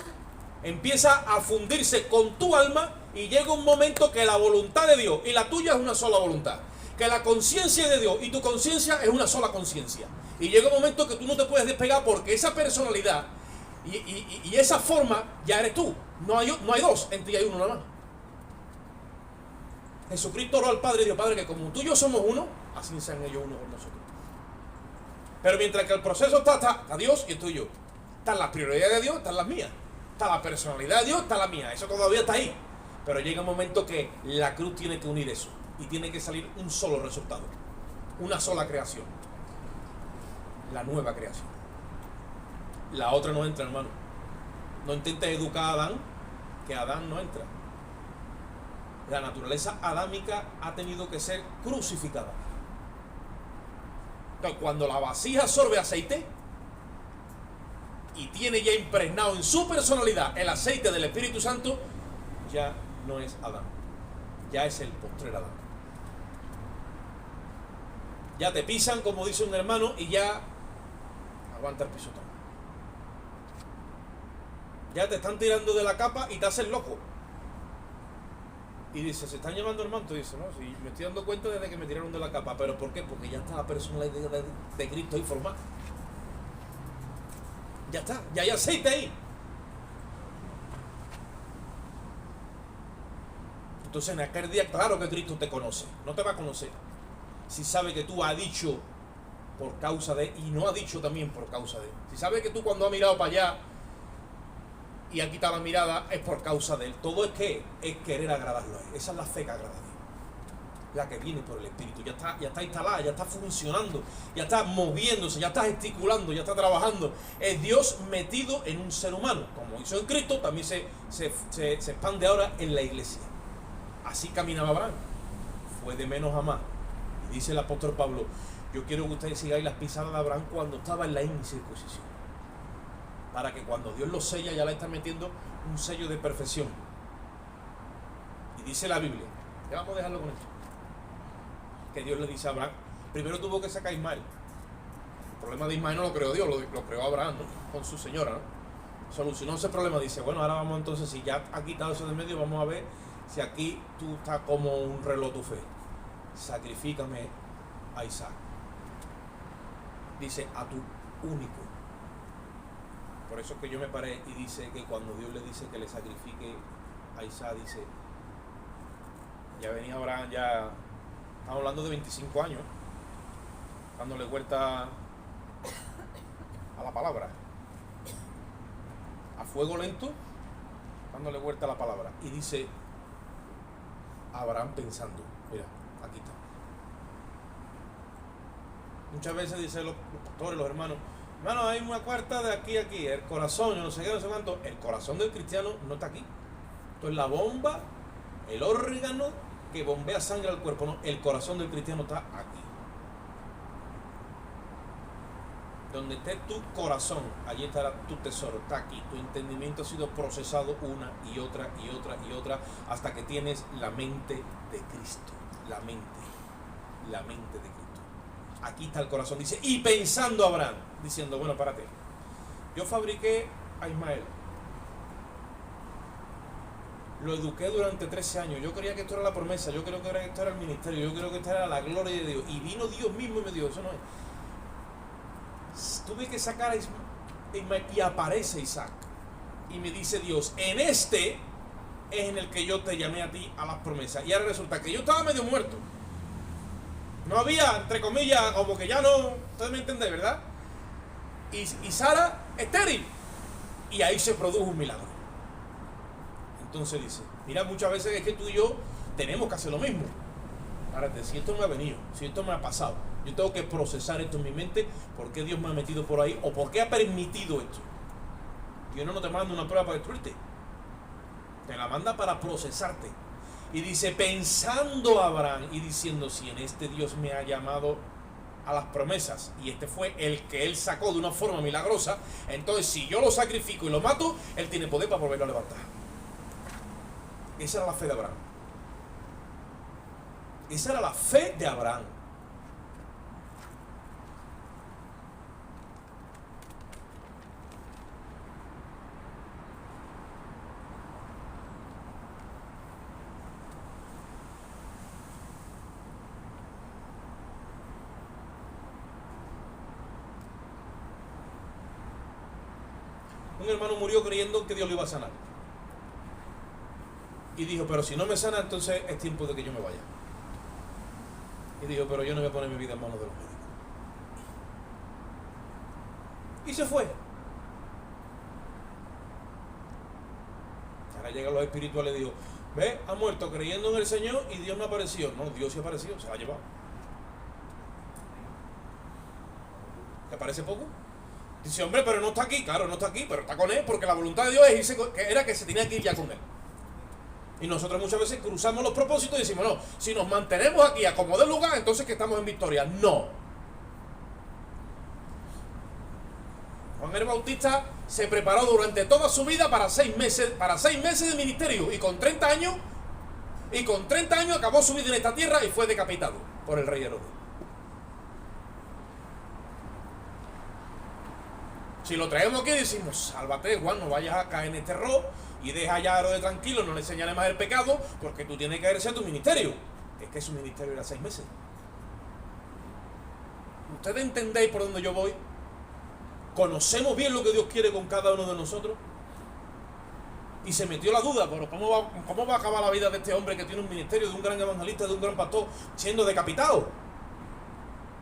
empieza a fundirse con tu alma y llega un momento que la voluntad de Dios y la tuya es una sola voluntad. Que la conciencia de Dios y tu conciencia es una sola conciencia. Y llega un momento que tú no te puedes despegar porque esa personalidad y esa forma ya eres tú. No hay dos, en ti hay uno nada más. Jesucristo oró al Padre y dijo, Padre, que como tú y yo somos uno, así sean ellos uno con nosotros. Pero mientras que el proceso está Dios y tú y yo. Están las prioridades de Dios, están las mías. Está la personalidad de Dios, está la mía. Eso todavía está ahí. Pero llega un momento que la cruz tiene que unir eso. Y tiene que salir un solo resultado. Una sola creación. La nueva creación. La otra no entra, hermano. No intentes educar a Adán, que Adán no entra. La naturaleza adámica ha tenido que ser crucificada. Entonces, cuando la vasija absorbe aceite y tiene ya impregnado en su personalidad el aceite del Espíritu Santo, ya no es Adán, ya es el postrer Adán. Ya te pisan, como dice un hermano, y ya aguanta el pisotón. Ya te están tirando de la capa y te hacen loco. Y dice, se están llevando el manto. Y dice, no, sí, me estoy dando cuenta desde que me tiraron de la capa. ¿Pero por qué? Porque ya está la personalidad de Cristo ahí formada. Ya está, ya hay aceite ahí. Entonces en aquel día, claro que Cristo te conoce. No te va a conocer si sabe que tú has dicho por causa de, y no ha dicho también por causa de. Si sabe que tú cuando has mirado para allá y ha quitado la mirada, es por causa de él. Todo es que es querer agradarlo a él. Esa es la fe que agrada a Dios, la que viene por el Espíritu. Ya está instalada, ya está funcionando, ya está moviéndose, ya está gesticulando, ya está trabajando. Es Dios metido en un ser humano. Como hizo en Cristo, también se expande ahora en la iglesia. Así caminaba Abraham, fue de menos a más. Y dice el apóstol Pablo, yo quiero que ustedes sigáis las pisadas de Abraham cuando estaba en la incircuncisión, para que cuando Dios lo sella ya le está metiendo un sello de perfección. Y dice la Biblia, ya vamos a dejarlo con esto, que Dios le dice a Abraham, primero tuvo que sacar a Ismael. El problema de Ismael no lo creó Dios, lo creó Abraham, ¿no? Con su señora, ¿no? Solucionó ese problema, dice, bueno, ahora vamos entonces, si ya ha quitado eso de medio, vamos a ver si aquí tú estás como un reloj tu fe. Sacrifícame a Isaac. Dice, a tu único. Por eso es que yo me paré y dice que cuando Dios le dice que le sacrifique a Isaac, dice, ya venía Abraham, ya estamos hablando de 25 años, dándole vuelta a la palabra, a fuego lento, dándole vuelta a la palabra. Y dice Abraham pensando, mira, aquí está. Muchas veces dicen los pastores, los hermanos, hay una cuarta de aquí a aquí, el corazón, yo no sé qué, no sé cuánto. El corazón del cristiano no está aquí. Esto es la bomba, el órgano que bombea sangre al cuerpo, no, el corazón del cristiano está aquí. Donde esté tu corazón, allí estará tu tesoro, está aquí. Tu entendimiento ha sido procesado una y otra y otra y otra hasta que tienes la mente de Cristo. La mente de Cristo. Aquí está el corazón, dice, y pensando Abraham, diciendo, bueno, párate, yo fabriqué a Ismael, lo eduqué durante 13 años, yo creía que esto era la promesa, yo creo que esto era el ministerio, yo creo que esto era la gloria de Dios, y vino Dios mismo y me dijo, eso no es. Tuve que sacar a Ismael y aparece Isaac, y me dice Dios, en este es en el que yo te llamé a ti a las promesas, y ahora resulta que yo estaba medio muerto. No había, entre comillas, como que ya no, ustedes me entienden, ¿verdad? Y Sara estéril. Y ahí se produjo un milagro. Entonces dice, mira, muchas veces es que tú y yo tenemos que hacer lo mismo. Ahora, si esto me ha venido, si esto me ha pasado, yo tengo que procesar esto en mi mente, por qué Dios me ha metido por ahí, o por qué ha permitido esto. Dios no te manda una prueba para destruirte. Te la manda para procesarte. Y dice, pensando Abraham y diciendo, si en este Dios me ha llamado a las promesas y este fue el que él sacó de una forma milagrosa, entonces si yo lo sacrifico y lo mato, él tiene poder para volverlo a levantar. Esa era la fe de Abraham. Esa era la fe de Abraham. Un hermano murió creyendo que Dios lo iba a sanar. Y dijo, pero si no me sana, entonces es tiempo de que yo me vaya. Y dijo, pero yo no voy a poner mi vida en manos de los médicos. Y se fue. Ahora llegan los espirituales y dijo, ve, ha muerto creyendo en el Señor y Dios no apareció. No, Dios sí apareció, se la ha llevado. ¿Te parece poco? Dice, hombre, pero no está aquí. Claro, no está aquí, pero está con él, porque la voluntad de Dios era que se tenía que ir ya con él. Y nosotros muchas veces cruzamos los propósitos y decimos, no, si nos mantenemos aquí a como de lugar, entonces que estamos en victoria. No. Juan el Bautista se preparó durante toda su vida para 6 meses de ministerio, y con 30 años acabó su vida en esta tierra y fue decapitado por el rey Herodes. Si lo traemos aquí y decimos, sálvate, Juan, no vayas a caer en este error y deja ya a Herodes tranquilo, no le señales más el pecado, porque tú tienes que ejercer tu ministerio. Es que su ministerio era 6 meses. ¿Ustedes entendéis por dónde yo voy? ¿Conocemos bien lo que Dios quiere con cada uno de nosotros? Y se metió la duda, pero ¿cómo va a acabar la vida de este hombre que tiene un ministerio, de un gran evangelista, de un gran pastor, siendo decapitado?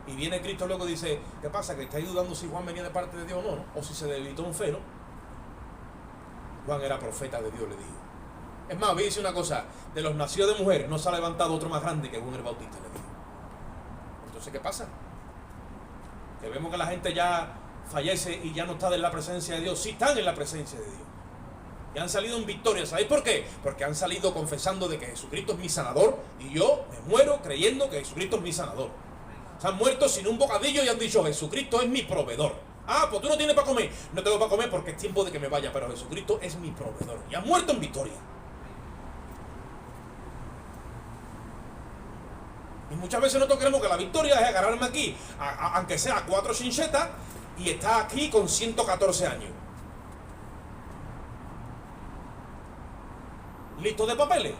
Y viene Cristo luego y dice, ¿qué pasa? Que estáis dudando si Juan venía de parte de Dios o no, o si se debilitó en fe, ¿no? Juan era profeta de Dios, le dijo. Es más, voy a decir una cosa, de los nacidos de mujer no se ha levantado otro más grande que Juan el Bautista, le dijo. Entonces, ¿qué pasa? Que vemos que la gente ya fallece y ya no está en la presencia de Dios. Sí están en la presencia de Dios. Y han salido en victoria. ¿Sabéis por qué? Porque han salido confesando de que Jesucristo es mi sanador, y yo me muero creyendo que Jesucristo es mi sanador. Se han muerto sin un bocadillo y han dicho, Jesucristo es mi proveedor. Ah, pues tú no tienes para comer. No tengo para comer porque es tiempo de que me vaya, pero Jesucristo es mi proveedor. Y han muerto en victoria. Y muchas veces nosotros creemos que la victoria es agarrarme aquí, aunque sea 4 chinchetas, y está aquí con 114 años. ¿Listo de papeles?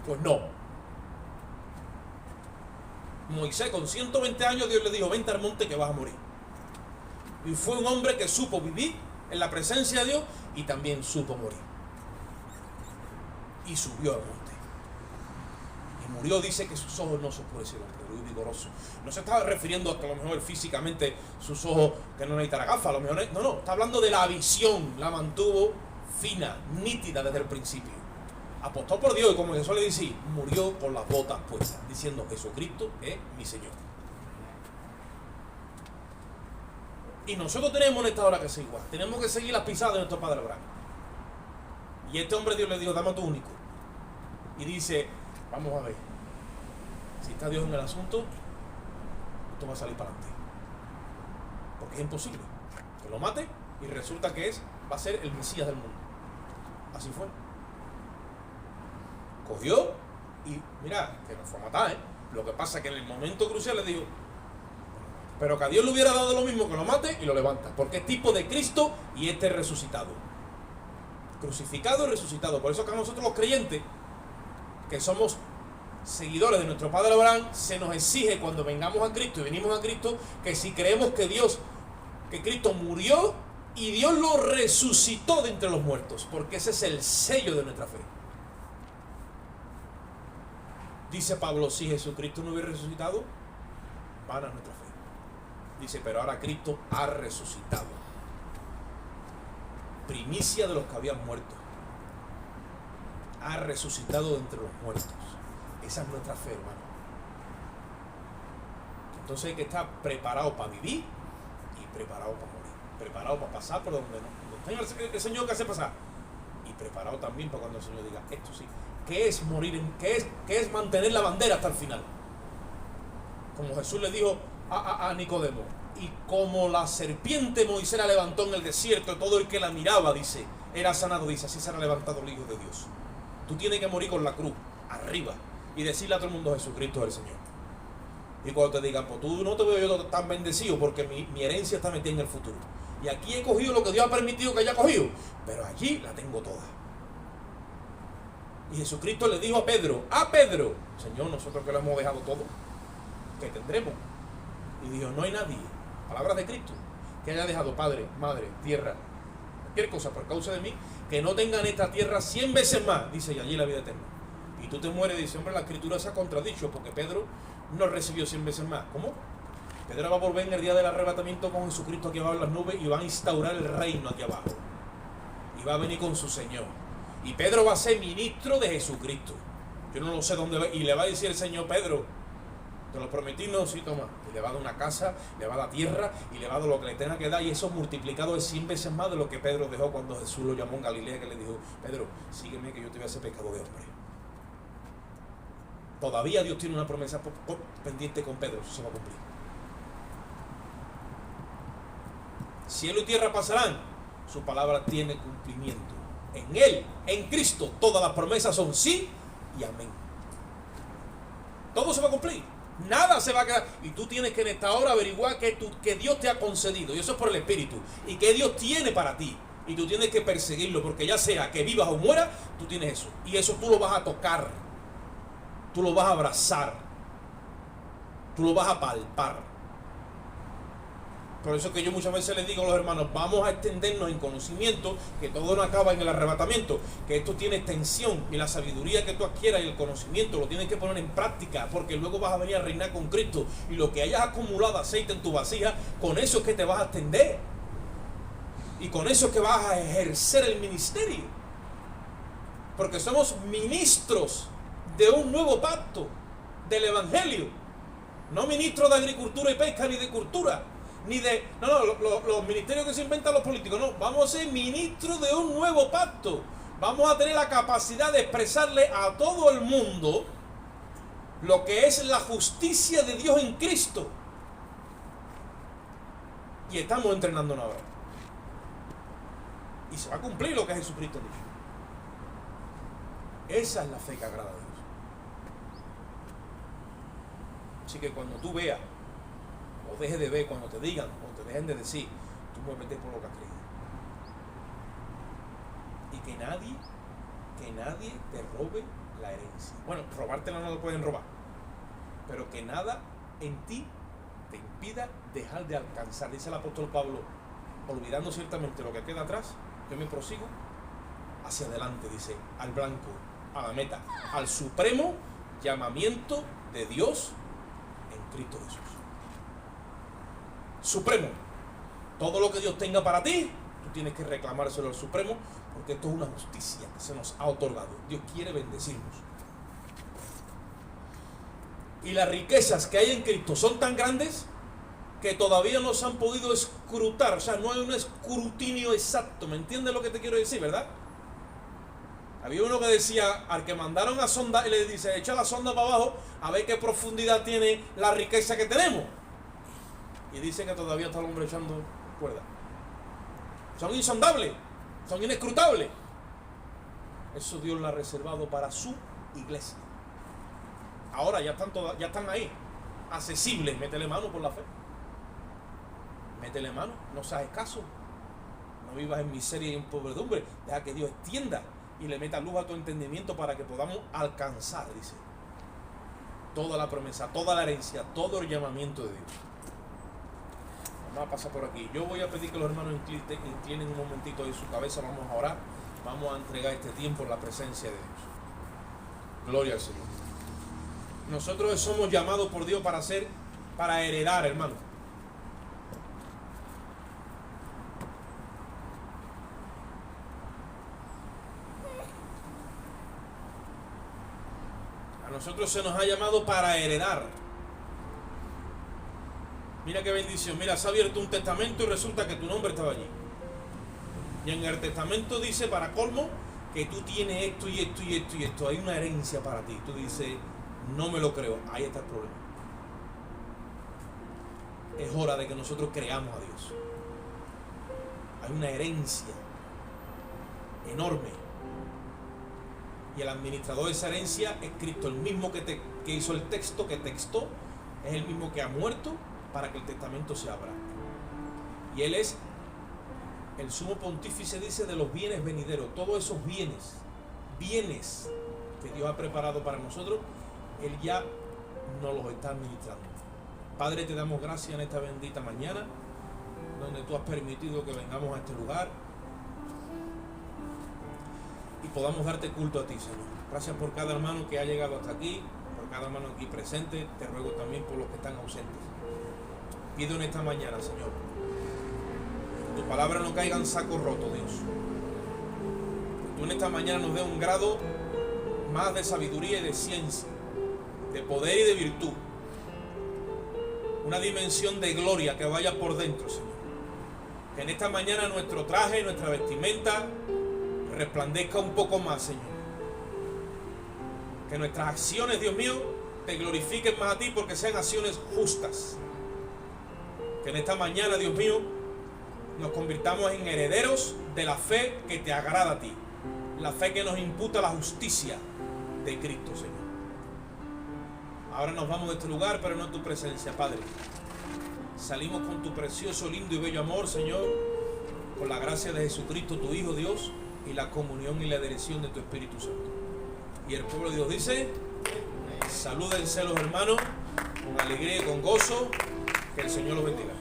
Pues no. Moisés con 120 años, Dios le dijo, vente al monte que vas a morir. Y fue un hombre que supo vivir en la presencia de Dios y también supo morir. Y subió al monte. Y murió, dice que sus ojos no se oscurecieron, pero muy vigoroso. No se estaba refiriendo a que a lo mejor físicamente sus ojos, que no necesitara gafas, a lo mejor no, está hablando de la visión, la mantuvo fina, nítida desde el principio. Apostó por Dios y como Jesús le dice, murió con las botas puestas, diciendo, Jesucristo es mi Señor. Y nosotros tenemos en esta hora que ser igual. Tenemos que seguir las pisadas de nuestro Padre Abraham. Y este hombre, Dios le dijo, dame a tu único. Y dice, vamos a ver, si está Dios en el asunto, esto va a salir para adelante. Porque es imposible que lo mate y resulta que va a ser el Mesías del mundo. Así fue. Cogió y mira, que no fue a matar, Lo que pasa es que en el momento crucial le dijo, pero que a Dios le hubiera dado lo mismo, que lo mate y lo levanta, porque es tipo de Cristo y este es resucitado. Crucificado y resucitado. Por eso que a nosotros los creyentes, que somos seguidores de nuestro Padre Abraham, se nos exige cuando vengamos a Cristo y venimos a Cristo, que si creemos que Cristo murió y Dios lo resucitó de entre los muertos, porque ese es el sello de nuestra fe. Dice Pablo, si Jesucristo no hubiera resucitado, vana nuestra fe. Dice, pero ahora Cristo ha resucitado. Primicia de los que habían muerto. Ha resucitado de entre los muertos. Esa es nuestra fe, hermano. Entonces hay que estar preparado para vivir y preparado para morir. Preparado para pasar por donde no. El Señor que hace pasar. Y preparado también para cuando el Señor diga, esto sí. ¿Qué es morir? ¿Qué es mantener la bandera hasta el final? Como Jesús le dijo a Nicodemo, y como la serpiente Moisés la levantó en el desierto, todo el que la miraba, dice, era sanado, dice, así será levantado el Hijo de Dios. Tú tienes que morir con la cruz, arriba, y decirle a todo el mundo, Jesucristo es el Señor. Y cuando te digan, pues tú no te veo yo tan bendecido, porque mi herencia está metida en el futuro. Y aquí he cogido lo que Dios ha permitido que haya cogido, pero allí la tengo toda. Y Jesucristo le dijo a Pedro, Señor, nosotros que lo hemos dejado todo, ¿qué tendremos? Y dijo, no hay nadie, palabras de Cristo, que haya dejado padre, madre, tierra, cualquier cosa por causa de mí, que no tengan esta tierra 100 veces más, dice, y allí la vida eterna. Y tú te mueres y dices, hombre, la Escritura se ha contradicho, porque Pedro no recibió 100 veces más. ¿Cómo? Pedro va a volver en el día del arrebatamiento con Jesucristo aquí abajo en las nubes y va a instaurar el reino aquí abajo. Y va a venir con su Señor. Y Pedro va a ser ministro de Jesucristo. Yo no lo sé dónde va. Y le va a decir el Señor, Pedro, Te lo prometí, no, sí, toma. Y le va a dar una casa, le va a dar tierra y le va a dar lo que le tenga que dar. Y eso multiplicado es 100 veces más de lo que Pedro dejó cuando Jesús lo llamó en Galilea, que le dijo: Pedro, sígueme que yo te voy a hacer pescador de hombre. Todavía Dios tiene una promesa pendiente con Pedro, eso se va a cumplir. Cielo y tierra pasarán, su palabra tiene cumplimiento. En Él, en Cristo, todas las promesas son sí y amén. Todo se va a cumplir. Nada se va a quedar. Y tú tienes que en esta hora averiguar que Dios te ha concedido. Y eso es por el Espíritu. Y que Dios tiene para ti. Y tú tienes que perseguirlo. Porque ya sea que vivas o mueras, tú tienes eso. Y eso tú lo vas a tocar. Tú lo vas a abrazar. Tú lo vas a palpar. Por eso que yo muchas veces les digo a los hermanos: vamos a extendernos en conocimiento, que todo no acaba en el arrebatamiento, que esto tiene extensión, y la sabiduría que tú adquieras y el conocimiento lo tienes que poner en práctica, porque luego vas a venir a reinar con Cristo, y lo que hayas acumulado aceite en tu vasija, con eso es que te vas a extender, y con eso es que vas a ejercer el ministerio, porque somos ministros de un nuevo pacto, del Evangelio, no ministros de agricultura y pesca ni de cultura. Ni de, los ministerios que se inventan los políticos, no, vamos a ser ministros de un nuevo pacto. Vamos a tener la capacidad de expresarle a todo el mundo lo que es la justicia de Dios en Cristo. Y estamos entrenándonos ahora. Y se va a cumplir lo que Jesucristo dijo. Esa es la fe que agrada a Dios. Así que cuando tú veas, o dejes de ver, cuando te digan o te dejen de decir, tú muévete por lo que has creído. Y que nadie te robe la herencia. Bueno, robártela no lo pueden robar, pero que nada en ti te impida dejar de alcanzar. Dice el apóstol Pablo: olvidando ciertamente lo que queda atrás, yo me prosigo hacia adelante, dice, al blanco, a la meta, al supremo llamamiento de Dios en Cristo Jesús. Supremo. Todo lo que Dios tenga para ti, tú tienes que reclamárselo al Supremo, porque esto es una justicia que se nos ha otorgado. Dios quiere bendecirnos. Y las riquezas que hay en Cristo son tan grandes que todavía no se han podido escrutar. O sea, no hay un escrutinio exacto. ¿Me entiendes lo que te quiero decir, verdad? Había uno que decía, al que mandaron a sonda, y le dice: echa la sonda para abajo a ver qué profundidad tiene la riqueza que tenemos. Y dice que todavía está el hombre echando cuerda. Son insondables, son inescrutables. Eso Dios lo ha reservado para su iglesia. Ahora ya están ahí, accesibles. Métele mano por la fe. Métele mano, no seas escaso. No vivas en miseria y en pobredumbre. Deja que Dios extienda y le meta luz a tu entendimiento para que podamos alcanzar, dice, toda la promesa, toda la herencia, todo el llamamiento de Dios. Vamos a pasar por aquí. Yo voy a pedir que los hermanos inclinen un momentito de su cabeza. Vamos a orar. Vamos a entregar este tiempo en la presencia de Dios. Gloria al Señor. Nosotros somos llamados por Dios para heredar, hermano. A nosotros se nos ha llamado para heredar. Mira qué bendición. Mira, se ha abierto un testamento y resulta que tu nombre estaba allí. Y en el testamento dice, para colmo, que tú tienes esto y esto y esto y esto. Hay una herencia para ti. Tú dices, no me lo creo. Ahí está el problema. Es hora de que nosotros creamos a Dios. Hay una herencia enorme. Y el administrador de esa herencia es Cristo. El mismo que hizo el texto, que textó, es el mismo que ha muerto para que el testamento se abra. Y Él es el sumo pontífice, dice, de los bienes venideros. Todos esos bienes que Dios ha preparado para nosotros, Él ya nos los está administrando. Padre, te damos gracias en esta bendita mañana, donde tú has permitido que vengamos a este lugar y podamos darte culto a ti, Señor. Gracias por cada hermano que ha llegado hasta aquí, por cada hermano aquí presente. Te ruego también por los que están ausentes. Pido en esta mañana, Señor, que tu palabra no caiga en saco roto, Dios. Que tú en esta mañana nos dé un grado más de sabiduría y de ciencia, de poder y de virtud, una dimensión de gloria que vaya por dentro, Señor. Que en esta mañana nuestro traje, nuestra vestimenta resplandezca un poco más, Señor. Que nuestras acciones, Dios mío, te glorifiquen más a ti porque sean acciones justas. Que en esta mañana, Dios mío, nos convirtamos en herederos de la fe que te agrada a ti. La fe que nos imputa la justicia de Cristo, Señor. Ahora nos vamos de este lugar, pero no en tu presencia, Padre. Salimos con tu precioso, lindo y bello amor, Señor, con la gracia de Jesucristo, tu Hijo, Dios, y la comunión y la dirección de tu Espíritu Santo. Y el pueblo de Dios dice, salúdense los hermanos, con alegría y con gozo, que el Señor los bendiga.